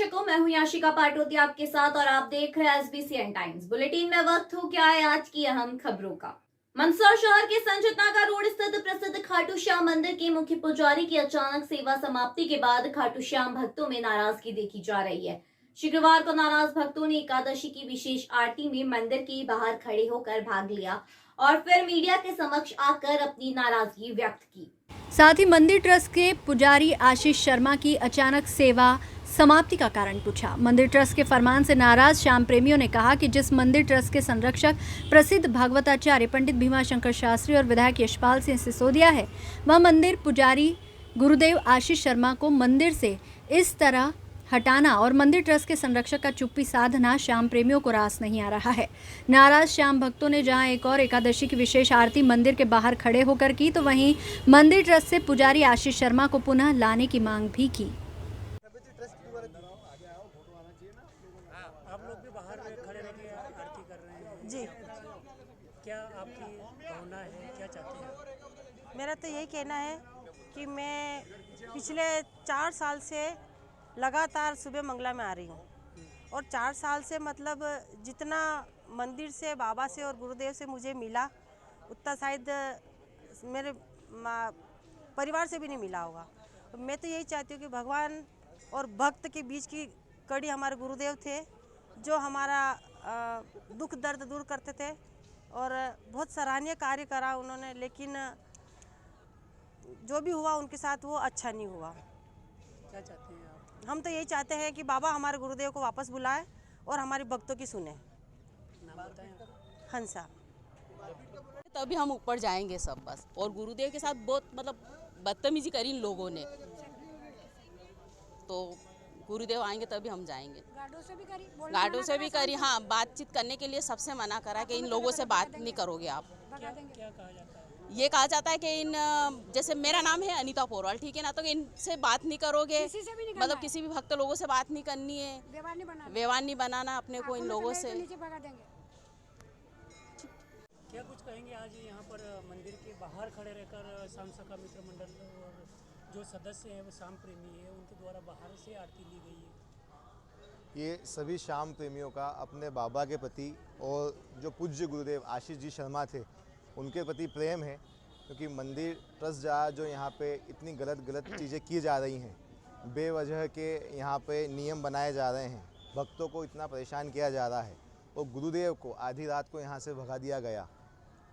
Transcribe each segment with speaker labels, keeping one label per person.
Speaker 1: को मैं हूं याशिका पाटोती आपके साथ और आप देख रहे हैं एसबीसीएन टाइम्स बुलेटिन में। वक्त हो क्या है आज की अहम खबरों का। मंदसौर शहर के संचितनागा रोड स्थित प्रसिद्ध खाटू श्याम मंदिर के मुख्य पुजारी की अचानक सेवा समाप्ति के बाद खाटू श्याम भक्तों में नाराजगी देखी जा रही है। शुक्रवार को नाराज भक्तों ने एकादशी की विशेष आरती में मंदिर के बाहर खड़े होकर भाग लिया और फिर मीडिया के समक्ष आकर अपनी नाराजगी व्यक्त की।
Speaker 2: साथ ही मंदिर ट्रस्ट के पुजारी आशीष शर्मा की अचानक सेवा समाप्ति का कारण पूछा। मंदिर ट्रस्ट के फरमान से नाराज श्याम प्रेमियों ने कहा कि जिस मंदिर ट्रस्ट के संरक्षक प्रसिद्ध भागवताचार्य पंडित भीमाशंकर शास्त्री और विधायक यशपाल सिंह सिसोदिया है, वह मंदिर पुजारी गुरुदेव आशीष शर्मा को मंदिर से इस तरह हटाना और मंदिर ट्रस्ट के संरक्षक का चुप्पी साधना श्याम प्रेमियों को रास नहीं आ रहा है। नाराज श्याम भक्तों ने जहां एक और एकादशी की विशेष आरती मंदिर के बाहर खड़े होकर की, तो वहीं मंदिर ट्रस्ट से पुजारी आशीष शर्मा को पुनः लाने की मांग भी की।
Speaker 3: आप लोग भी बाहर में खड़े रह के आरती कर रहे हैं
Speaker 4: जी,
Speaker 3: क्या आपकी भावना है, क्या चाहते हैं?
Speaker 4: मेरा तो यही कहना है कि मैं पिछले 4 साल से लगातार सुबह मंगला में आ रही हूँ और 4 साल से मतलब जितना मंदिर से, बाबा से और गुरुदेव से मुझे मिला उतना शायद मेरे परिवार से भी नहीं मिला होगा। मैं तो यही चाहती हूँ कि भगवान और भक्त के बीच की कड़ी हमारे गुरुदेव थे, जो हमारा दुख दर्द दूर करते थे और बहुत सराहनीय कार्य करा उन्होंने, लेकिन जो भी हुआ उनके साथ वो अच्छा नहीं हुआ।
Speaker 3: क्या चाहते हैं आप?
Speaker 4: हम तो यही चाहते हैं कि बाबा हमारे गुरुदेव को वापस बुलाए और हमारे भक्तों की सुने।
Speaker 3: नाम बताएं आपका।
Speaker 4: हंसा।
Speaker 5: तभी हम ऊपर जाएंगे सब बस। और गुरुदेव के साथ बहुत मतलब बदतमीजी करी इन लोगों ने, तो गुरुदेव आएंगे तभी हम जाएंगे। गार्डों से भी करी, हाँ, बातचीत करने के लिए सबसे मना करा कि इन लोगों से बात नहीं करोगे आप।
Speaker 3: क्या कहा जाता है?
Speaker 5: ये कहा जाता है कि इन, जैसे मेरा नाम है अनीता पोरवाल, ठीक है ना, तो इनसे बात नहीं करोगे, मतलब किसी भी भक्त लोगों से बात नहीं करनी है, व्यवहार नहीं बनाना अपने को इन लोगों से।
Speaker 3: क्या कुछ कहेंगे? आज यहाँ पर मंदिर के बाहर खड़े रहकर शाम सखा मित्र मंडल और जो सदस्य हैं वो श्याम प्रेमी है, उनके द्वारा बाहर से आरती ली गई है।
Speaker 6: ये सभी श्याम प्रेमियों का अपने बाबा के प्रति और जो पूज्य गुरुदेव आशीष जी शर्मा थे उनके प्रति प्रेम है, क्योंकि मंदिर ट्रस्ट जो यहाँ पे इतनी गलत चीज़ें की जा रही हैं, बेवजह के यहाँ पे नियम बनाए जा रहे हैं, भक्तों को इतना परेशान किया जा रहा है और गुरुदेव को आधी रात को यहाँ से भगा दिया गया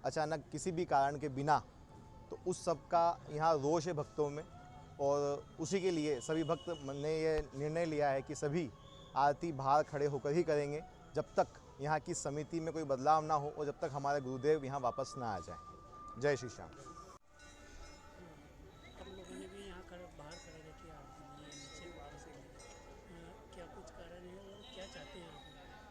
Speaker 6: अचानक किसी भी कारण के बिना, तो उस सब का यहाँ रोष है भक्तों में। और उसी के लिए सभी भक्त ने ये निर्णय लिया है कि सभी आरती बाहर खड़े होकर ही करेंगे जब तक यहाँ की समिति में कोई बदलाव ना हो और जब तक हमारे गुरुदेव यहाँ वापस ना आ जाए। जय श्री श्याम।
Speaker 3: आप लोगों ने भी यहाँ बाहर खड़े रह के आरती ली है, नीचे बाहर से क्या कुछ कारण है और क्या चाहते हैं आप?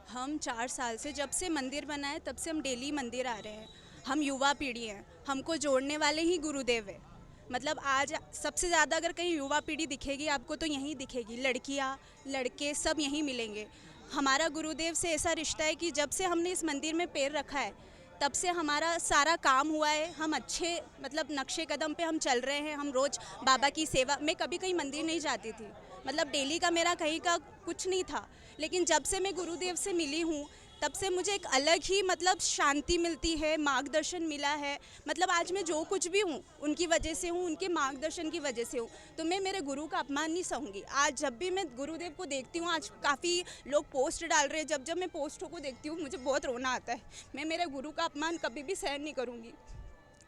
Speaker 7: हम 4 साल से, जब से मंदिर बना है तब से हम डेली मंदिर आ रहे हैं। हम युवा पीढ़ी हैं, हमको जोड़ने वाले ही गुरुदेव है। मतलब आज सबसे ज़्यादा अगर कहीं युवा पीढ़ी दिखेगी आपको तो यहीं दिखेगी, लड़कियाँ लड़के सब यहीं मिलेंगे। हमारा गुरुदेव से ऐसा रिश्ता है कि जब से हमने इस मंदिर में पैर रखा है तब से हमारा सारा काम हुआ है। हम अच्छे मतलब नक्शे कदम पे हम चल रहे हैं। हम रोज़ बाबा की सेवा, मैं कभी कहीं मंदिर नहीं जाती थी, मतलब डेली का मेरा कहीं का कुछ नहीं था, लेकिन जब से मैं गुरुदेव से मिली हूँ तब से मुझे एक अलग ही मतलब शांति मिलती है, मार्गदर्शन मिला है। मतलब आज मैं जो कुछ भी हूँ उनकी वजह से हूँ, उनके मार्गदर्शन की वजह से हूँ, तो मैं मेरे गुरु का अपमान नहीं सहूँगी। आज जब भी मैं गुरुदेव को देखती हूँ, आज काफ़ी लोग पोस्ट डाल रहे हैं, जब मैं पोस्टों को देखती हूँ मुझे बहुत रोना आता है। मैं मेरे गुरु का अपमान कभी भी सहन नहीं करूँगी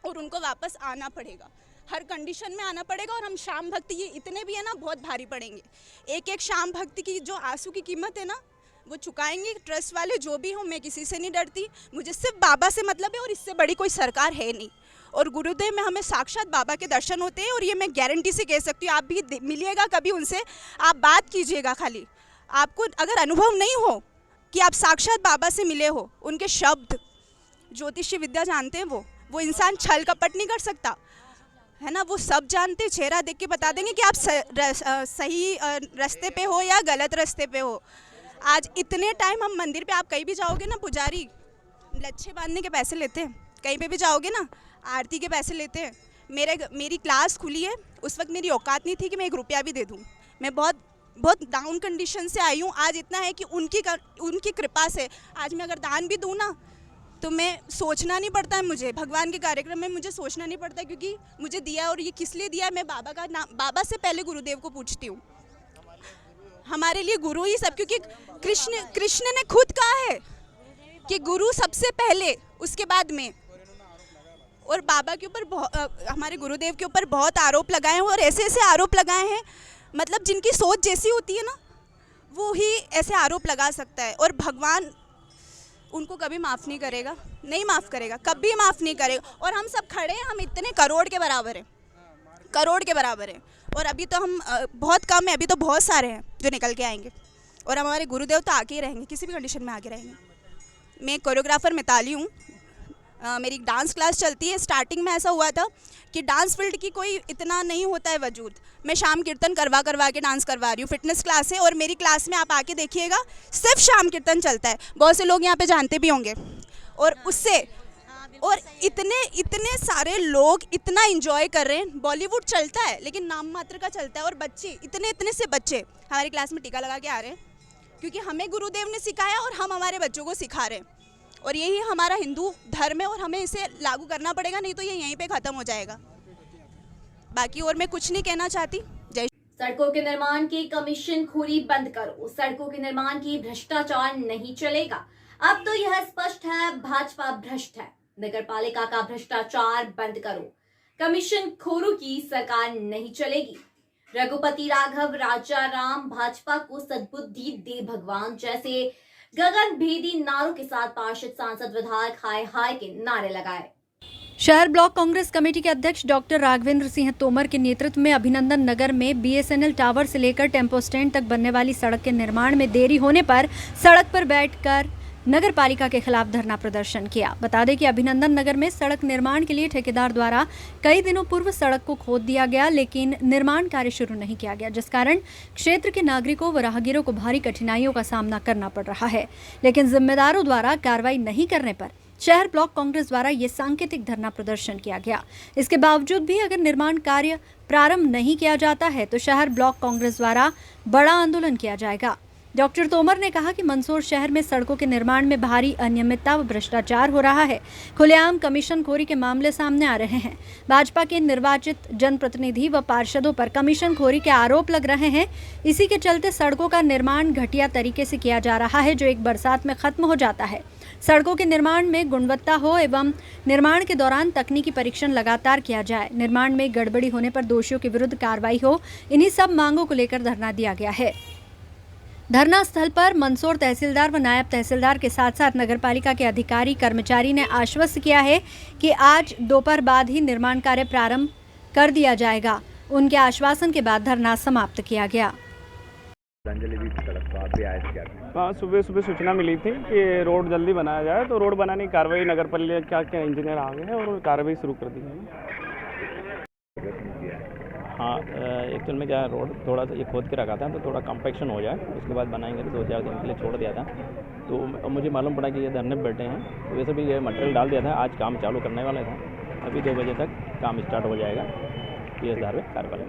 Speaker 7: और उनको वापस आना पड़ेगा, हर कंडीशन में आना पड़ेगा। और हम श्याम भक्ति ये इतने भी है ना, बहुत भारी पड़ेंगे। एक एक श्याम भक्ति की जो आंसू की कीमत है ना, वो चुकाएंगे ट्रस्ट वाले जो भी हों। मैं किसी से नहीं डरती, मुझे सिर्फ बाबा से मतलब है और इससे बड़ी कोई सरकार है नहीं। और गुरुदेव में हमें साक्षात बाबा के दर्शन होते हैं और ये मैं गारंटी से कह सकती हूँ। आप भी मिलिएगा कभी उनसे, आप बात कीजिएगा, खाली आपको अगर अनुभव नहीं हो कि आप साक्षात बाबा से मिले हो, उनके शब्द, ज्योतिषी विद्या जानते हैं वो इंसान छल कपट नहीं कर सकता है ना, वो सब जानते, चेहरा देख के बता देंगे कि आप सही रास्ते पे हो या गलत रास्ते पे हो। आज इतने टाइम हम मंदिर पे, आप कहीं भी जाओगे ना, पुजारी लच्छे बांधने के पैसे लेते हैं, कहीं पे भी जाओगे ना आरती के पैसे लेते हैं। मेरी क्लास खुली है, उस वक्त मेरी औकात नहीं थी कि मैं 1 रुपया भी दे दूँ। मैं बहुत बहुत डाउन कंडीशन से आई हूँ। आज इतना है कि उनकी कृपा से आज मैं अगर दान भी दूँ ना तो मैं सोचना नहीं पड़ता है, मुझे भगवान के कार्यक्रम में मुझे सोचना नहीं पड़ता है, क्योंकि मुझे दिया और ये किस लिए दिया मैं बाबा का नाम, बाबा से पहले गुरुदेव को पूछती हूँ। हमारे लिए गुरु ही सब, क्योंकि कृष्ण ने खुद कहा है कि गुरु सबसे पहले, उसके बाद में। और बाबा के ऊपर हमारे गुरुदेव के ऊपर बहुत आरोप लगाए हैं और ऐसे ऐसे आरोप लगाए हैं, मतलब जिनकी सोच जैसी होती है ना वो ही ऐसे आरोप लगा सकता है। और भगवान उनको कभी माफ़ नहीं करेगा, नहीं माफ़ करेगा, कभी माफ़ नहीं करेगा। और हम सब खड़े हैं, हम इतने करोड़ के बराबर हैं, करोड़ के बराबर हैं। और अभी तो हम बहुत कम है, अभी तो बहुत सारे हैं जो निकल के आएंगे। और हमारे गुरुदेव तो आके ही रहेंगे, किसी भी कंडीशन में आके रहेंगे। मैं कोरियोग्राफर मिताली हूँ, मेरी डांस क्लास चलती है। स्टार्टिंग में ऐसा हुआ था कि डांस फील्ड की कोई इतना नहीं होता है वजूद। मैं शाम कीर्तन करवा के डांस करवा रही हूँ, फिटनेस क्लास है और मेरी क्लास में आप आके देखिएगा सिर्फ शाम कीर्तन चलता है। बहुत से लोग यहाँ पे जानते भी होंगे। और उससे और इतने सारे लोग इतना इंजॉय कर रहे हैं। बॉलीवुड चलता है लेकिन नाम मात्र का चलता है। और बच्चे इतने से बच्चे हमारी क्लास में टीका लगा के आ रहे हैं, क्योंकि हमें गुरुदेव ने सिखाया और हम हमारे बच्चों को सिखा रहे हैं। और यही हमारा हिंदू धर्म है और हमें इसे लागू करना पड़ेगा, नहीं तो ये यहीं पे ख़त्म हो जाएगा। बाकी और मैं कुछ नहीं कहना चाहती। जय।
Speaker 1: सड़कों के निर्माण की कमीशन खोरी बंद करो, सड़कों के निर्माण की भ्रष्टाचार नहीं चलेगा। अब तो यह स्पष्ट है, भाजपा भ्रष्ट है। नगर पालिका का भ्रष्टाचार बंद करो, कमीशन खोरों की सरकार नहीं चलेगी। रघुपति राघव राजा राम भाजपा को सद्बुद्धि दे भगवान जैसे गगन भेदी नारों के साथ पार्षद सांसद विधायक हाय हाय के नारे लगाए।
Speaker 2: शहर ब्लॉक कांग्रेस कमेटी के अध्यक्ष डॉक्टर राघवेंद्र सिंह तोमर के नेतृत्व में अभिनंदन नगर में बीएसएनएल टावर से लेकर टेम्पो स्टैंड तक बनने वाली सड़क के निर्माण में देरी होने पर सड़क पर बैठकर नगर पालिका के खिलाफ धरना प्रदर्शन किया। बता दें कि अभिनंदन नगर में सड़क निर्माण के लिए ठेकेदार द्वारा कई दिनों पूर्व सड़क को खोद दिया गया, लेकिन निर्माण कार्य शुरू नहीं किया गया, जिस कारण क्षेत्र के नागरिकों व राहगीरों को भारी कठिनाइयों का सामना करना पड़ रहा है। लेकिन जिम्मेदारों द्वारा कार्रवाई नहीं करने पर शहर ब्लॉक कांग्रेस द्वारा ये सांकेतिक धरना प्रदर्शन किया गया। इसके बावजूद भी अगर निर्माण कार्य प्रारंभ नहीं किया जाता है तो शहर ब्लॉक कांग्रेस द्वारा बड़ा आंदोलन किया जाएगा। डॉक्टर तोमर ने कहा कि मंदसौर शहर में सड़कों के निर्माण में भारी अनियमितता व भ्रष्टाचार हो रहा है। खुलेआम कमीशन खोरी के मामले सामने आ रहे हैं। भाजपा के निर्वाचित जनप्रतिनिधि व पार्षदों पर कमीशन खोरी के आरोप लग रहे हैं। इसी के चलते सड़कों का निर्माण घटिया तरीके से किया जा रहा है, जो एक बरसात में खत्म हो जाता है। सड़कों के निर्माण में गुणवत्ता हो एवं निर्माण के दौरान तकनीकी परीक्षण लगातार किया जाए। निर्माण में गड़बड़ी होने पर दोषियों के विरुद्ध कार्रवाई हो। इन्हीं सब मांगों को लेकर धरना दिया गया है। धरना स्थल पर मंदसौर तहसीलदार व नायब तहसीलदार के साथ साथ नगरपालिका के अधिकारी कर्मचारी ने आश्वस्त किया है कि आज दोपहर बाद ही निर्माण कार्य प्रारंभ कर दिया जाएगा। उनके आश्वासन के बाद धरना समाप्त किया गया।
Speaker 8: हाँ, सुबह सूचना मिली थी कि रोड जल्दी बनाया जाए, तो रोड बनाने की कार्रवाई नगर पालिका के इंजीनियर आ गए हैं और कार्रवाई शुरू कर दी है। हाँ, एक्चुअल में क्या है, रोड थोड़ा सा ये खोद के रखा था तो थोड़ा कम्पेक्शन हो जाए, उसके बाद बनाएंगे। तो 2-4 दिन के लिए छोड़ दिया था, तो मुझे मालूम पड़ा कि ये धरने पर बैठे हैं, तो वैसे भी ये मटेरियल डाल दिया था। आज काम चालू करने वाला था, अभी 2 बजे तक काम स्टार्ट हो जाएगा। PSR कार्रवाई।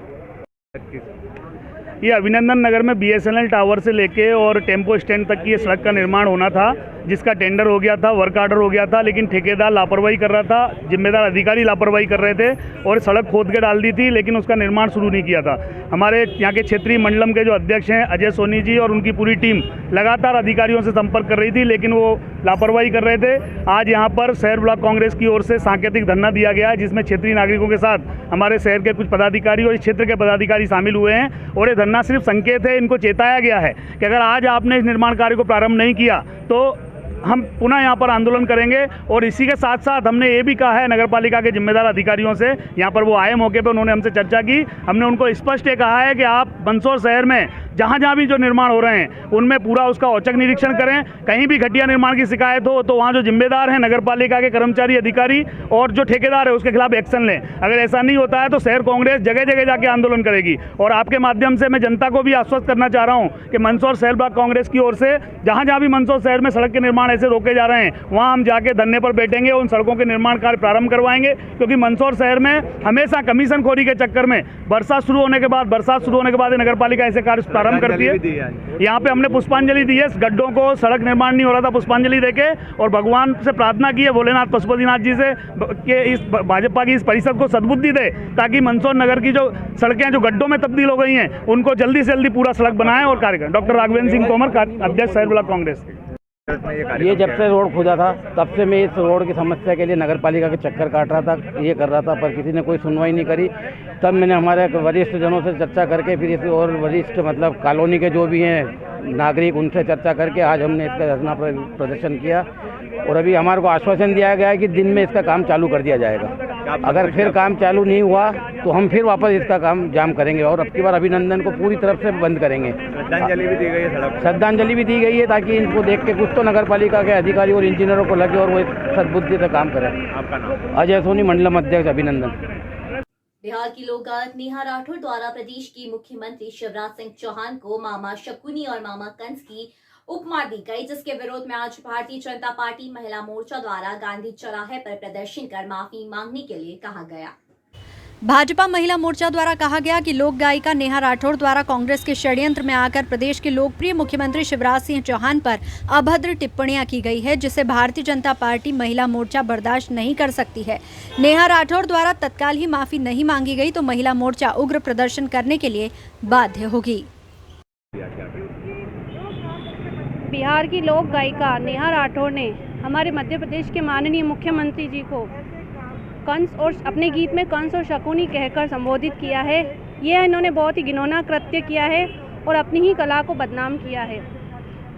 Speaker 9: ये अभिनंदन नगर में बीएसएनएल टावर से लेके और टेम्पो स्टैंड तक की ये सड़क का निर्माण होना था, जिसका टेंडर हो गया था, वर्क आर्डर हो गया था, लेकिन ठेकेदार लापरवाही कर रहा था, जिम्मेदार अधिकारी लापरवाही कर रहे थे और सड़क खोद के डाल दी थी, लेकिन उसका निर्माण शुरू नहीं किया था। हमारे यहाँ के क्षेत्रीय मंडलम के जो अध्यक्ष हैं अजय सोनी जी और उनकी पूरी टीम लगातार अधिकारियों से संपर्क कर रही थी, लेकिन वो लापरवाही कर रहे थे। आज यहाँ पर शहर ब्लॉक कांग्रेस की ओर से सांकेतिक धरना दिया गया है, जिसमें क्षेत्रीय नागरिकों के साथ हमारे शहर के कुछ पदाधिकारी और इस क्षेत्र के पदाधिकारी शामिल हुए हैं। और ये धरना सिर्फ संकेत है, इनको चेताया गया है कि अगर आज आपने इस निर्माण कार्य को प्रारंभ नहीं किया तो हम पुनः यहाँ पर आंदोलन करेंगे। और इसी के साथ साथ हमने ये भी कहा है नगरपालिका के जिम्मेदार अधिकारियों से, यहाँ पर वो आए मौके पर, उन्होंने हमसे चर्चा की। हमने उनको स्पष्ट ये कहा है कि आप मंदसौर शहर में जहाँ जहाँ भी जो निर्माण हो रहे हैं उनमें पूरा उसका औचक निरीक्षण करें। कहीं भी घटिया निर्माण की शिकायत हो तो वहाँ जो जिम्मेदार हैं नगरपालिका के कर्मचारी अधिकारी और जो ठेकेदार है उसके खिलाफ एक्शन लें। अगर ऐसा नहीं होता है तो शहर कांग्रेस जगह जगह जाके आंदोलन करेगी। और आपके माध्यम से मैं जनता को भी आश्वस्त करना चाह रहा हूँ कि मंदसौर शहर ब्लॉक कांग्रेस की ओर से जहाँ जहाँ भी मंदसौर शहर में सड़क के निर्माण निर्माण ऐसे रोके जा रहे हैं, वहाँ हम जाके धरने पर बैठेंगे, उन सड़कों के निर्माण कार्य प्रारंभ करवाएंगे। क्योंकि मंदसौर शहर में हमेशा कमीशन खोरी के चक्कर में बरसात शुरू होने के बाद नगर पालिका ऐसे कार्य प्रारंभ करती है। यहाँ पे हमने पुष्पांजलि दी है, गड्ढों को सड़क निर्माण नहीं हो रहा था, पुष्पांजलि देके, और भगवान से प्रार्थना की है भोलेनाथ पशुपतिनाथ जी से कि इस भाजपा की इस परिषद को सद्बुद्धि दे, ताकि मंदसौर नगर की जो सड़कें जो गड्ढों में तब्दील हो गई हैं उनको जल्दी से जल्दी पूरा सड़क बनाएं और कार्य करें। डॉक्टर राघवेंद्र सिंह तोमर, अध्यक्ष शहर ब्लॉक कांग्रेस।
Speaker 8: ये जब से रोड खुदा था तब से मैं इस रोड की समस्या के लिए नगर पालिका के चक्कर काट रहा था, ये कर रहा था, पर किसी ने कोई सुनवाई नहीं करी। तब मैंने हमारे वरिष्ठ जनों से चर्चा करके, फिर इस और वरिष्ठ मतलब कॉलोनी के जो भी हैं नागरिक, उनसे चर्चा करके आज हमने इसका धरना प्रदर्शन किया। और अभी हमारे को आश्वासन दिया गया है कि दिन में इसका काम चालू कर दिया जाएगा। अगर फिर काम चालू नहीं हुआ तो हम फिर वापस इसका काम जाम करेंगे और अब की बार अभिनंदन को पूरी तरफ से बंद करेंगे। श्रद्धांजलि भी दी गई है, श्रद्धांजलि भी दी गई है, ताकि इनको देख के कुछ तो नगर पालिका के अधिकारी और इंजीनियरों को लगे और वो सद्बुद्धि से काम करें। आपका नाम? अजय सोनी, मंडलम अध्यक्ष, अभिनंदन।
Speaker 1: बिहार की लोक गायक नेहा राठौर द्वारा प्रदेश की मुख्यमंत्री शिवराज सिंह चौहान को मामा शकुनी और मामा कंस की उपमा दी गई, जिसके विरोध में आज भारतीय जनता पार्टी महिला मोर्चा द्वारा गांधी चौराहे पर प्रदर्शन कर माफी मांगने के लिए कहा गया।
Speaker 2: भाजपा महिला मोर्चा द्वारा कहा गया कि लोक गायिका नेहा राठौर द्वारा कांग्रेस के षड्यंत्र में आकर प्रदेश के लोकप्रिय मुख्यमंत्री शिवराज सिंह चौहान पर अभद्र टिप्पणियां की गई है, जिसे भारतीय जनता पार्टी महिला मोर्चा बर्दाश्त नहीं कर सकती है। नेहा राठौर द्वारा तत्काल ही माफी नहीं मांगी गई तो महिला मोर्चा उग्र प्रदर्शन करने के लिए बाध्य होगी।
Speaker 10: बिहार की लोक गायिका नेहा राठौर ने हमारे मध्य प्रदेश के माननीय मुख्यमंत्री जी को कंस और अपने गीत में कंस और शकुनी कहकर संबोधित किया है। यह इन्होंने बहुत ही घिनौना कृत्य किया है और अपनी ही कला को बदनाम किया है।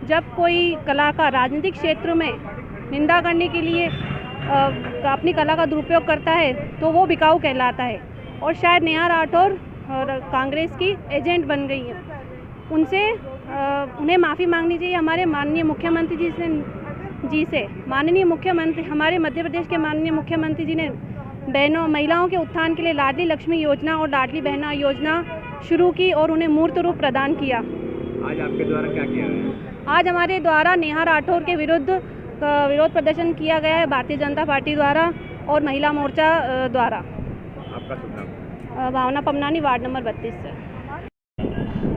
Speaker 10: जब कोई कलाकार राजनीतिक क्षेत्र में निंदा करने के लिए अपनी कला का दुरुपयोग करता है तो वो बिकाऊ कहलाता है और शायद नेहा राठौर कांग्रेस की एजेंट बन गई है। उन्हें माफ़ी मांगनी चाहिए हमारे माननीय मुख्यमंत्री जी से। माननीय मुख्यमंत्री, हमारे मध्य प्रदेश के माननीय मुख्यमंत्री जी ने बहनों महिलाओं के उत्थान के लिए लाडली लक्ष्मी योजना और लाडली बहना योजना शुरू की और उन्हें मूर्त रूप प्रदान किया।
Speaker 8: आज आपके द्वारा क्या किया गया?
Speaker 10: आज हमारे द्वारा नेहा राठौर के विरोध प्रदर्शन किया गया है भारतीय जनता पार्टी द्वारा और महिला मोर्चा द्वारा।
Speaker 8: आपका शुभ नाम?
Speaker 10: भावना पमनानी, वार्ड नंबर 32 से।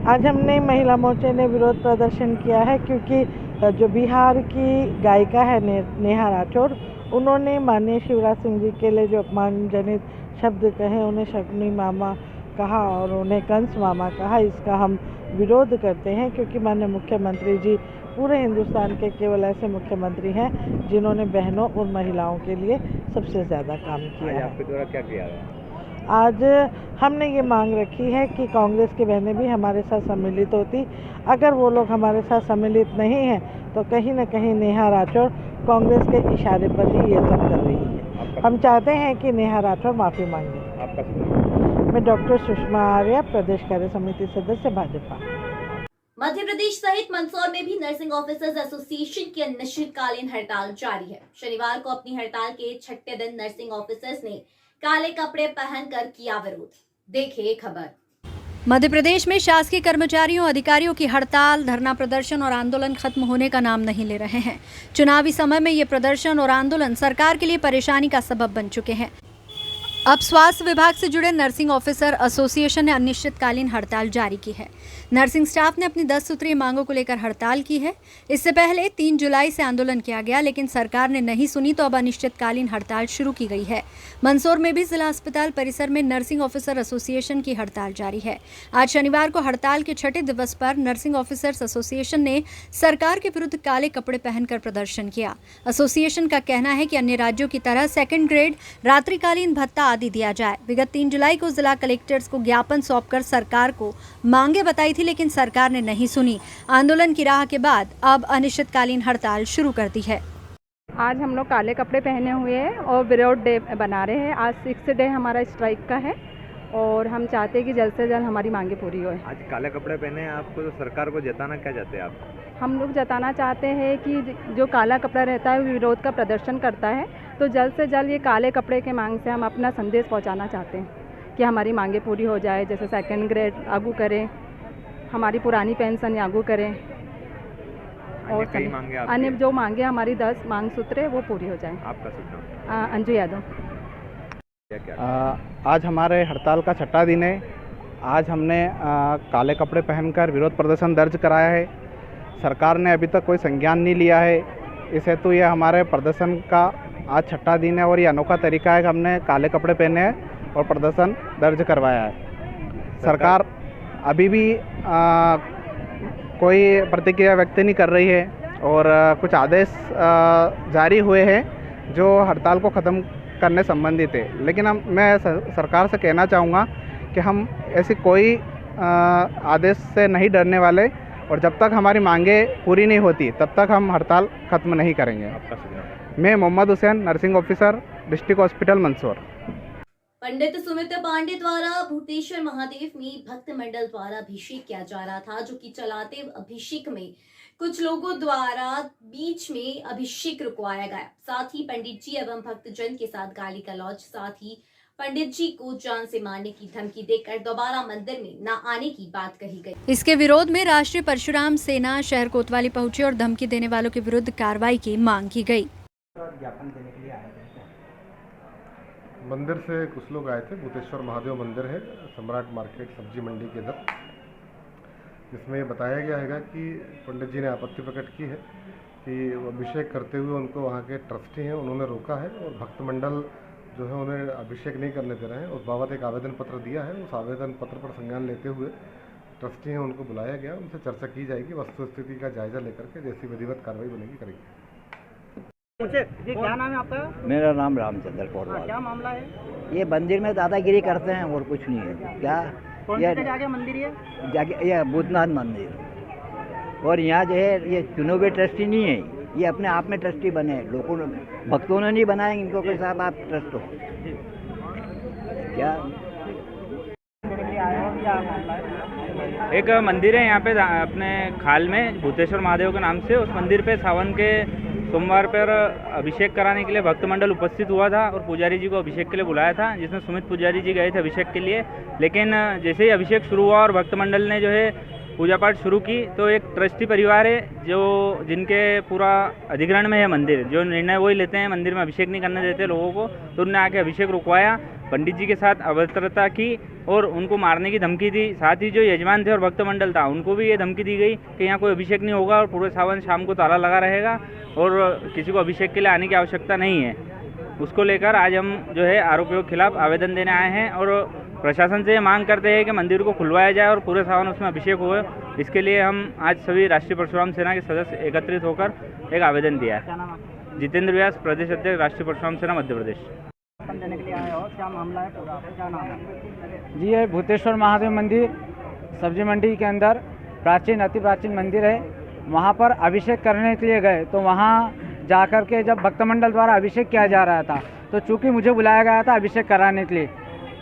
Speaker 11: आज हमने महिला मोर्चे ने विरोध प्रदर्शन किया है क्योंकि जो बिहार की गायिका है नेहा राठौर, उन्होंने माननीय शिवराज सिंह जी के लिए जो अपमानजनित शब्द कहे, उन्हें शकुनी मामा कहा और उन्हें कंस मामा कहा, इसका हम विरोध करते हैं क्योंकि माननीय मुख्यमंत्री जी पूरे हिंदुस्तान के केवल ऐसे मुख्यमंत्री हैं जिन्होंने बहनों और महिलाओं के लिए सबसे ज़्यादा काम किया है।
Speaker 8: आपके द्वारा क्या किया है?
Speaker 11: आज हमने ये मांग रखी है कि कांग्रेस की बहनें भी हमारे साथ सम्मिलित होती। अगर वो लोग हमारे साथ सम्मिलित नहीं हैं तो कहीं न कहीं नेहा राठौर कांग्रेस के इशारे पर ही ये सब कर रही है। हम चाहते हैं कि नेहा राठौर माफ़ी मांगे।
Speaker 8: आपका?
Speaker 11: मैं डॉक्टर सुषमा आर्य, प्रदेश कार्य समिति सदस्य, भाजपा।
Speaker 1: मध्य प्रदेश सहित मंदसौर में भी नर्सिंग ऑफिसर्स एसोसिएशन की अनिश्चितकालीन हड़ताल जारी है। शनिवार को अपनी हड़ताल के 6ठे दिन नर्सिंग ऑफिसर्स ने काले कपड़े पहनकर किया विरोध। देखिए खबर।
Speaker 2: मध्य प्रदेश में शासकीय कर्मचारियों अधिकारियों की हड़ताल, धरना प्रदर्शन और आंदोलन खत्म होने का नाम नहीं ले रहे हैं। चुनावी समय में ये प्रदर्शन और आंदोलन सरकार के लिए परेशानी का सबब बन चुके हैं। अब स्वास्थ्य विभाग से जुड़े नर्सिंग ऑफिसर एसोसिएशन ने अनिश्चितकालीन हड़ताल जारी की है। नर्सिंग स्टाफ ने अपनी 10 सूत्रीय मांगों को लेकर हड़ताल की है। इससे पहले 3 जुलाई से आंदोलन किया गया, लेकिन सरकार ने नहीं सुनी तो अब अनिश्चितकालीन हड़ताल शुरू की गई है। मंदसौर में भी जिला अस्पताल परिसर में नर्सिंग ऑफिसर एसोसिएशन की हड़ताल जारी है। आज शनिवार को हड़ताल के 6ठे दिवस पर नर्सिंग ऑफिसर्स एसोसिएशन ने सरकार के विरुद्ध काले कपड़े पहनकर प्रदर्शन किया। एसोसिएशन का कहना है कि अन्य राज्यों की तरह 2nd ग्रेड, रात्रिकालीन भत्ता आदि दिया जाए। विगत 3 जुलाई को जिला कलेक्टर्स को ज्ञापन सौंपकर सरकार को मांगे बताई थी, लेकिन सरकार ने नहीं सुनी। आंदोलन की राह के बाद अब अनिश्चितकालीन हड़ताल शुरू कर दी है।
Speaker 10: आज हम लोग काले कपड़े पहने हुए हैं और विरोध डे बना रहे हैं। आज 6th डे हमारा स्ट्राइक का है और हम चाहते हैं कि जल्द से जल्द हमारी मांगे पूरी होए।
Speaker 8: आज काले कपड़े पहने हैं आपको, तो सरकार को जताना क्या चाहते हैं आप?
Speaker 10: हम लोग जताना चाहते हैं कि जो काला कपड़ा रहता है वो विरोध का प्रदर्शन करता है, तो जल्द से जल्द ये काले कपड़े के मांग से हम अपना संदेश पहुंचाना चाहते हैं कि हमारी मांगे पूरी हो जाए। जैसे 2nd ग्रेड लागू करें, हमारी पुरानी पेंशन लागू करें,
Speaker 12: और
Speaker 13: कई मांगे आपकी?
Speaker 12: अन्य जो मांगे हमारी 10 मांग सूत्र है वो पूरी हो जाए।
Speaker 13: आपका सुझाव?
Speaker 12: अंजू यादव।
Speaker 14: आज हमारे हड़ताल का छठा दिन है। आज हमने काले कपड़े पहनकर विरोध प्रदर्शन दर्ज कराया है। सरकार ने अभी तक कोई संज्ञान नहीं लिया है। इस हेतु ये हमारे प्रदर्शन का आज छठा दिन है और ये अनोखा तरीका है कि हमने काले कपड़े पहने हैं और प्रदर्शन दर्ज करवाया है। सरकार अभी भी कोई प्रतिक्रिया व्यक्त नहीं कर रही है और कुछ आदेश जारी हुए हैं जो हड़ताल को ख़त्म करने संबंधित है। लेकिन मैं सरकार से कहना चाहूँगा कि हम ऐसी कोई आदेश से नहीं डरने वाले और जब तक हमारी मांगे पूरी नहीं होती तब तक हम हड़ताल ख़त्म नहीं करेंगे। मैं Mohammad Hussain, nursing officer, district hospital Mandsaur.
Speaker 1: Pandit Sumit Pandey द्वारा भूतेश्वर महादेव में भक्त मंडल द्वारा अभिषेक किया जा रहा था, जो कि चलाते अभिषेक में कुछ लोगों द्वारा बीच में अभिषेक रुकवाया गया। साथ ही पंडित जी एवं भक्तजन के साथ गाली गलौज, साथ ही पंडित जी को जान से मारने की धमकी देकर दोबारा मंदिर में न आने की बात कही गई।
Speaker 2: इसके विरोध में राष्ट्रीय परशुराम सेना शहर कोतवाली पहुंची और धमकी देने वालों के विरुद्ध कार्रवाई की मांग की गई।
Speaker 15: मंदिर से कुछ लोग आए थे। भूतेश्वर महादेव मंदिर है, सम्राट मार्केट सब्जी मंडी के इधर, जिसमें बताया गया है कि पंडित जी ने आपत्ति प्रकट की है कि अभिषेक करते हुए उनको वहाँ के ट्रस्टी हैं उन्होंने रोका है और भक्त मंडल जो है उन्हें अभिषेक नहीं करने दे रहे हैं। उस बाबत एक आवेदन पत्र दिया है। उस आवेदन पत्र पर संज्ञान लेते हुए ट्रस्टी हैं उनको बुलाया गया, उनसे चर्चा की जाएगी, वस्तु स्थिति का जायजा लेकर के जैसी विधिवत कार्रवाई बनेगी करेंगे।
Speaker 16: जी क्या नाम है आपका?
Speaker 17: मेरा नाम रामचंद्र पौरवाल।
Speaker 16: क्या मामला है?
Speaker 17: ये मंदिर में दादागिरी करते हैं और कुछ नहीं है। क्या
Speaker 16: कौन सी जगह मंदिर है?
Speaker 17: जाके ये भूतनाथ मंदिर। और यहाँ जो है ये चुने हुए ट्रस्टी नहीं है, ये अपने आप में ट्रस्टी बने। लोगों ने, भक्तों ने नहीं बनाए इनको कोई साहब आप ट्रस्ट हो क्या?
Speaker 8: एक मंदिर है यहाँ पे अपने खाल में भूतेश्वर महादेव के नाम से। उस मंदिर पे सावन के सोमवार पर अभिषेक कराने के लिए भक्त मंडल उपस्थित हुआ था और पुजारी जी को अभिषेक के लिए बुलाया था, जिसमें सुमित पुजारी जी गए थे अभिषेक के लिए। लेकिन जैसे ही अभिषेक शुरू हुआ और भक्त मंडल ने जो है पूजा पाठ शुरू की, तो एक ट्रस्टी परिवार है जो जिनके पूरा अधिग्रहण में है मंदिर, जो निर्णय वही लेते हैं, मंदिर में अभिषेक नहीं करने देते लोगों को, तो उन्होंने आके अभिषेक रुकवाया, पंडित जी के साथ अभद्रता की और उनको मारने की धमकी दी। साथ ही जो यजमान थे और भक्त मंडल था उनको भी ये धमकी दी गई कि यहाँ कोई अभिषेक नहीं होगा और पूरे सावन शाम को ताला लगा रहेगा और किसी को अभिषेक के लिए आने की आवश्यकता नहीं है। उसको लेकर आज हम जो है आरोपियों के खिलाफ आवेदन देने आए हैं और प्रशासन से मांग करते हैं कि मंदिर को खुलवाया जाए और पूरे सावन उसमें अभिषेक हुए। इसके लिए हम आज सभी राष्ट्रीय परशुराम सेना के सदस्य एकत्रित होकर एक आवेदन दिया है। जितेंद्र व्यास, प्रदेश अध्यक्ष, राष्ट्रीय परशुराम सेना मध्य प्रदेश।
Speaker 16: देने के लिए आए हो, क्या मामला है पूरा? क्या नाम है?
Speaker 18: जी ये भूतेश्वर महादेव मंदिर सब्जी मंडी के अंदर प्राचीन, अति प्राचीन मंदिर है। वहाँ पर अभिषेक करने के लिए गए तो वहाँ जाकर के जब भक्त मंडल द्वारा अभिषेक किया जा रहा था, तो चूँकि मुझे बुलाया गया था अभिषेक कराने के लिए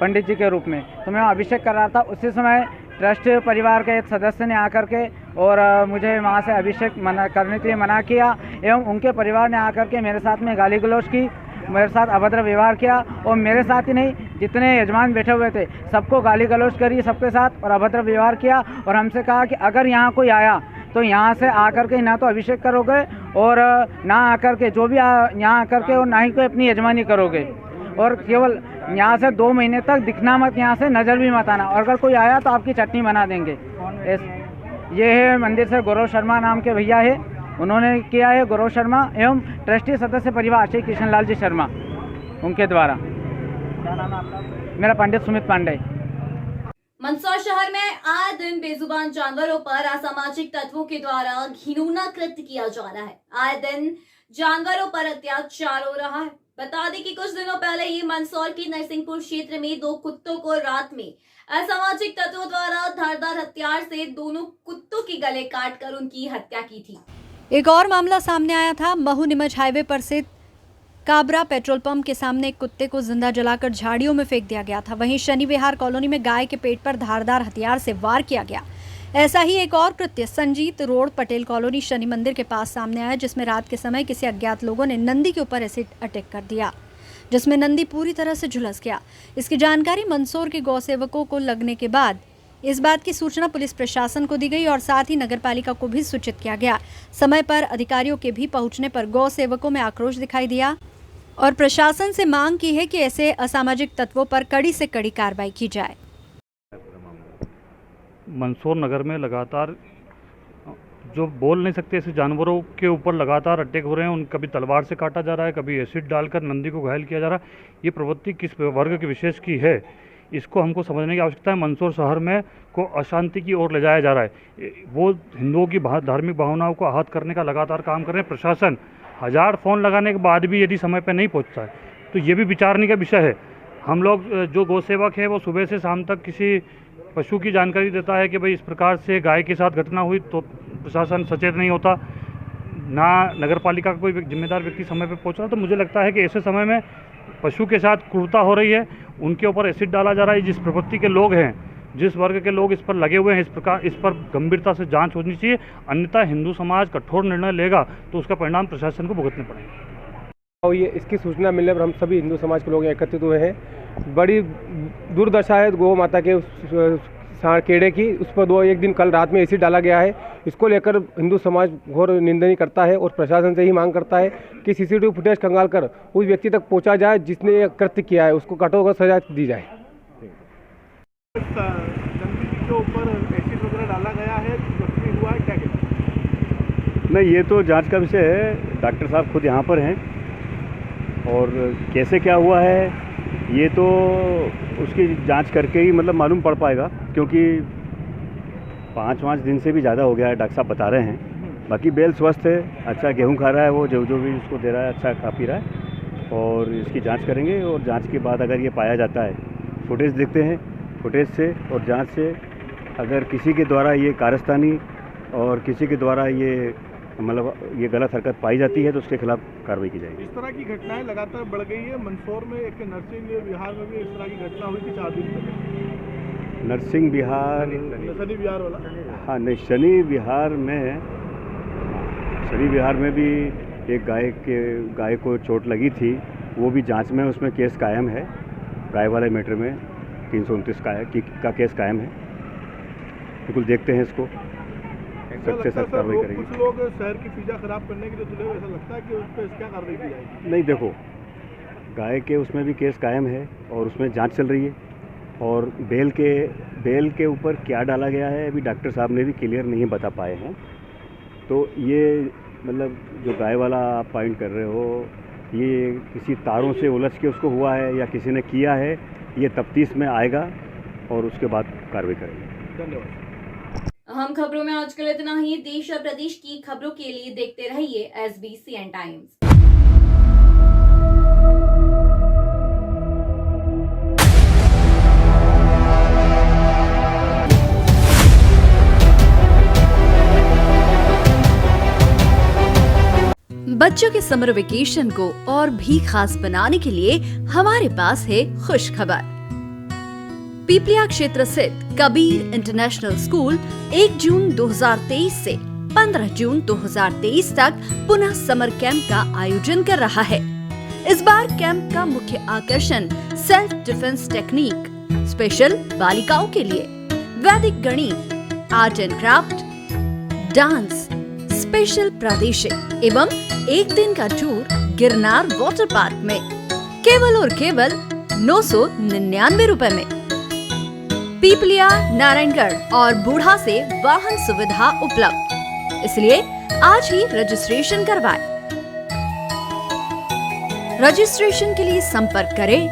Speaker 18: पंडित जी के रूप में, तो मैं अभिषेक कर रहा था। उसी समय ट्रस्ट परिवार के एक सदस्य ने आकर के और मुझे वहाँ से अभिषेक करने के लिए मना किया एवं उनके परिवार ने आकर के मेरे साथ में गाली गलौज की, मेरे साथ अभद्र व्यवहार किया और मेरे साथ ही नहीं जितने यजमान बैठे हुए थे सबको गाली गलौज करी सबके साथ और अभद्र व्यवहार किया और हमसे कहा कि अगर यहाँ कोई आया तो यहाँ से आकर के ना तो अभिषेक करोगे और ना आकर के जो भी यहाँ आकर के और ना ही कोई अपनी यजमानी करोगे और केवल यहाँ से 2 महीने तक दिखना मत, यहाँ से नज़र भी मत आना और अगर कोई आया तो आपकी चटनी बना देंगे। ये है मंदिर से गौरव शर्मा नाम के भैया है, उन्होंने किया है, गौरव शर्मा एवं ट्रस्टी सदस्य परिवार श्री कृष्णलाल जी शर्मा, उनके द्वारा।
Speaker 16: क्या नाम है आपका?
Speaker 18: मेरा पंडित सुमित पांडे।
Speaker 1: मंदसौर शहर में आए दिन बेजुबान जानवरों पर असामाजिक तत्वों के द्वारा घिनौना कृत्य किया जा रहा है। आए दिन जानवरों पर अत्याचार हो रहा है। बता दें कि कुछ दिनों पहले ही मंदसौर के नरसिंहपुर क्षेत्र में 2 कुत्तों को रात में असामाजिक तत्वों द्वारा धारदार हथियार से दोनों कुत्तों के गले काटकर उनकी हत्या की थी।
Speaker 2: एक और मामला सामने आया था। महू नीमच हाईवे पर से काबरा पेट्रोल पंप के सामने एक कुत्ते को जिंदा जलाकर झाड़ियों में फेंक दिया गया था। वहीं शनि विहार कॉलोनी में गाय के पेट पर धारदार हथियार से वार किया गया। ऐसा ही एक और कृत्य संजीत रोड पटेल कॉलोनी शनि मंदिर के पास सामने आया, जिसमें रात के समय किसी अज्ञात लोगों ने नंदी के ऊपर एसिड अटैक कर दिया, जिसमें नंदी पूरी तरह से झुलस गया। इसकी जानकारी मंदसौर के गौ सेवकों को लगने के बाद इस बात की सूचना पुलिस प्रशासन को दी गई और साथ ही नगरपालिका को भी सूचित किया गया। समय पर अधिकारियों के भी पहुंचने पर गौ सेवकों में आक्रोश दिखाई दिया और प्रशासन से मांग की है कि ऐसे असामाजिक तत्वों पर कड़ी से कड़ी कार्रवाई की जाए।
Speaker 9: मंदसौर नगर में लगातार जो बोल नहीं सकते ऐसे जानवरों के ऊपर लगातार अटैक हो रहे हैं। कभी तलवार से काटा जा रहा है, कभी एसिड डालकर नंदी को घायल किया जा रहा है। ये प्रवृत्ति किस वर्ग के विशेष की है, इसको हमको समझने की आवश्यकता है। मंदसौर शहर में को अशांति की ओर ले जाया जा रहा है। वो हिंदुओं की धार्मिक भावनाओं को आहत करने का लगातार काम कर रहे हैं। प्रशासन 1000 फ़ोन लगाने के बाद भी यदि समय पर नहीं पहुँचता है तो ये भी विचारने का विषय है। हम लोग जो गौ सेवक है वो सुबह से शाम तक किसी पशु की जानकारी देता है कि भाई इस प्रकार से गाय के साथ घटना हुई, तो प्रशासन सचेत नहीं होता, ना नगरपालिका का कोई जिम्मेदार व्यक्ति समय पर पहुंच रहा। तो मुझे लगता है कि ऐसे समय में पशु के साथ क्रूरता हो रही है, उनके ऊपर एसिड डाला जा रहा है। जिस प्रवृत्ति के लोग हैं, जिस वर्ग के लोग इस पर लगे हुए हैं, इस पर गंभीरता से जांच होनी चाहिए। अन्यथा हिंदू समाज कठोर निर्णय लेगा तो उसका परिणाम प्रशासन को भुगतने पड़ेंगे।
Speaker 13: और ये इसकी सूचना मिलने पर हम सभी हिंदू समाज के लोग एकत्रित हुए हैं। बड़ी दुर्दशा है गौ माता के केड़े की, उस पर एक दिन कल रात में एसिड डाला गया है। इसको लेकर हिंदू समाज घोर निंदनीय करता है और प्रशासन से ही मांग करता है कि सीसीटीवी फुटेज खंगाल कर उस व्यक्ति तक पहुंचा जाए जिसने ये कृत्य किया है, उसको कठोर सजा दी जाए।
Speaker 9: के ऊपर एसिड वगैरह डाला गया है, जख्मी हुआ है, क्या कहते?
Speaker 19: नहीं, ये तो जांच का विषय है। डॉक्टर साहब खुद यहाँ पर हैं और कैसे क्या हुआ है ये तो उसकी जांच करके ही मतलब मालूम पड़ पाएगा, क्योंकि 5 दिन से भी ज़्यादा हो गया है, डॉक्टर साहब बता रहे हैं। बाकी बैल स्वस्थ है, अच्छा गेहूं खा रहा है, वो जो भी उसको दे रहा है अच्छा खा पी रहा है। और इसकी जांच करेंगे और जांच के बाद अगर ये पाया जाता है, फुटेज देखते हैं, फुटेज से और जांच से अगर किसी के द्वारा ये कारस्तानी और किसी के द्वारा ये मतलब ये गलत हरकत पाई जाती है तो उसके खिलाफ कार्रवाई की जाएगी।
Speaker 9: इस तरह की घटनाएं लगातार बढ़ गई है। मंदसौर में एक नरसिंह विहार में भी इस तरह की घटना हुई थी 4 दिन पहले।
Speaker 19: नरसिंह विहार,
Speaker 9: शनि विहार वाला,
Speaker 19: हाँ नहीं, शनि विहार में भी एक गाय को चोट लगी थी, वो भी जांच में, उसमें केस कायम है। गाय वाले मैटर में 329 का केस कायम है। बिल्कुल देखते हैं इसको, सख्त से सख्त कार्रवाई करेंगे।
Speaker 9: कुछ लोग शहर की फिजा खराब करने के लिए तुले, ऐसा लगता है कि उस पर क्या कार्रवाई की जाएगी?
Speaker 19: नहीं, देखो गाय के उसमें भी केस कायम है और उसमें जांच चल रही है। और बेल के ऊपर क्या डाला गया है अभी डॉक्टर साहब ने भी क्लियर नहीं बता पाए हैं। तो ये मतलब जो गाय वाला आप पॉइंट कर रहे हो, ये किसी तारों से उलझ के उसको हुआ है या किसी ने किया है, ये तफ्तीश में आएगा और उसके बाद कार्रवाई करेंगे।
Speaker 9: धन्यवाद।
Speaker 1: अहम खबरों में आजकल इतना ही। देश और प्रदेश की खबरों के लिए देखते रहिए SBCN टाइम्स।
Speaker 20: बच्चों के समर वेकेशन को और भी खास बनाने के लिए हमारे पास है खुश खबर। पीपलिया क्षेत्र स्थित कबीर इंटरनेशनल स्कूल 1 जून 2023 से 15 जून 2023 तक पुनः समर कैंप का आयोजन कर रहा है। इस बार कैंप का मुख्य आकर्षण सेल्फ डिफेंस टेक्निक, स्पेशल बालिकाओं के लिए वैदिक गणित, art and craft, dance, special प्रादेशिक एवं 1 दिन का टूर गिरनार वाटर पार्क में केवल और केवल 999 रुपए में। पीपलिया, नारायणगढ़ और बूढ़ा से वाहन सुविधा उपलब्ध, इसलिए आज ही रजिस्ट्रेशन करवाएं। रजिस्ट्रेशन के लिए संपर्क करें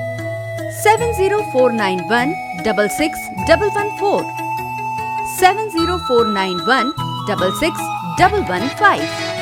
Speaker 20: 7049166114, 7049166115।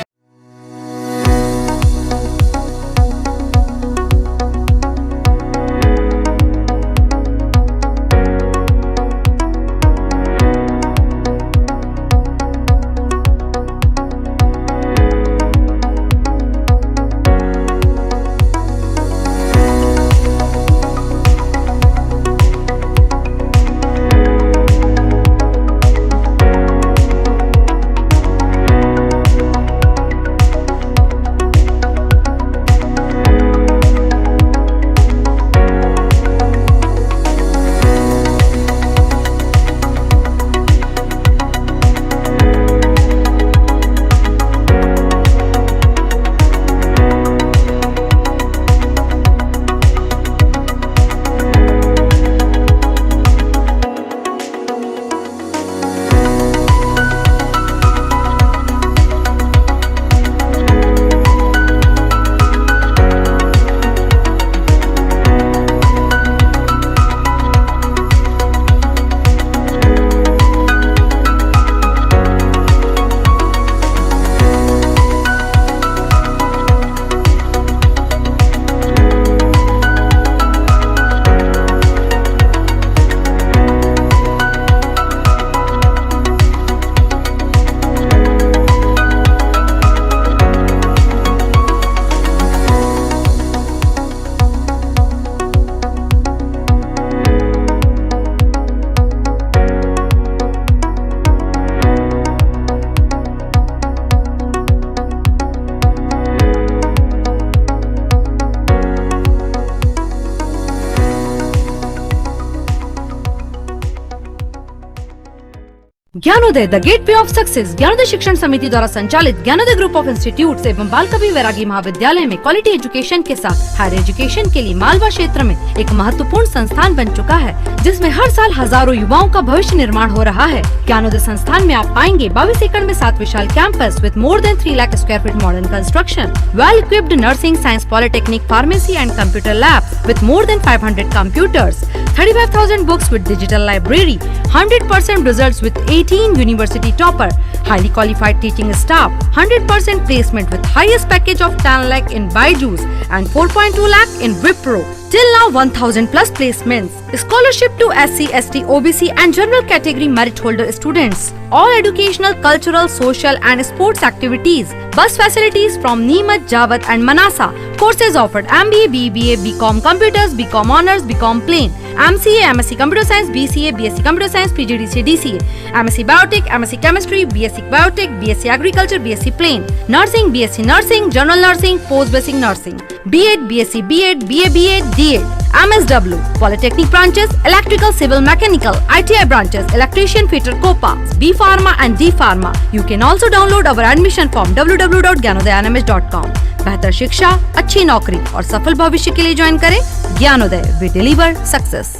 Speaker 21: Gyanodaya the gateway of success Gyanodaya शिक्षण समिति द्वारा संचालित ज्ञानोदय ग्रुप ऑफ इंस्टीट्यूट एवं बाल कवि वैरागी महाविद्यालय में क्वालिटी एजुकेशन के साथ हायर एजुकेशन के लिए मालवा क्षेत्र में एक महत्वपूर्ण संस्थान बन चुका है, जिसमें हर साल हजारों युवाओं का भविष्य निर्माण हो रहा है। ज्ञानोदय संस्थान में आप पाएंगे 22 एकड़ में 7 विशाल campus with more than 3 lakh square feet modern construction, well equipped nursing, science, polytechnic, pharmacy and computer labs with more than 500 computers, 35,000 books with digital library, 100% results with 18 university topper, highly qualified teaching staff, 100% placement with highest package of 10 lakh in Byju's and 4.2 lakh in Wipro. Till now 1000 plus placements. Scholarship to SC, ST, OBC and general category merit holder students. All educational, cultural, social and sports activities. Bus facilities from Neemuch, Jawat and Manasa. Courses offered MBA, BBA, BCom Computers, BCom Honors, BCom Plain, MCA, MSc Computer Science, BCA, BSc Computer Science, PGDCA, DCA, MSc Biotech, MSc Chemistry, BSc Biotech, BSc Agriculture, BSc Plain, Nursing, BSc Nursing, General Nursing, Post Basic Nursing, B.Ed, BSc B.Ed, BA, BA, D.Ed, MSW, Polytechnic branches, Electrical, Civil, Mechanical, ITI branches, Electrician, Fitter, COPA, B Pharma and D Pharma. You can also download our admission form www.gyanodayanmh.com. बेहतर शिक्षा, अच्छी नौकरी और सफल भविष्य के लिए join करें ज्ञानोदय। We deliver success.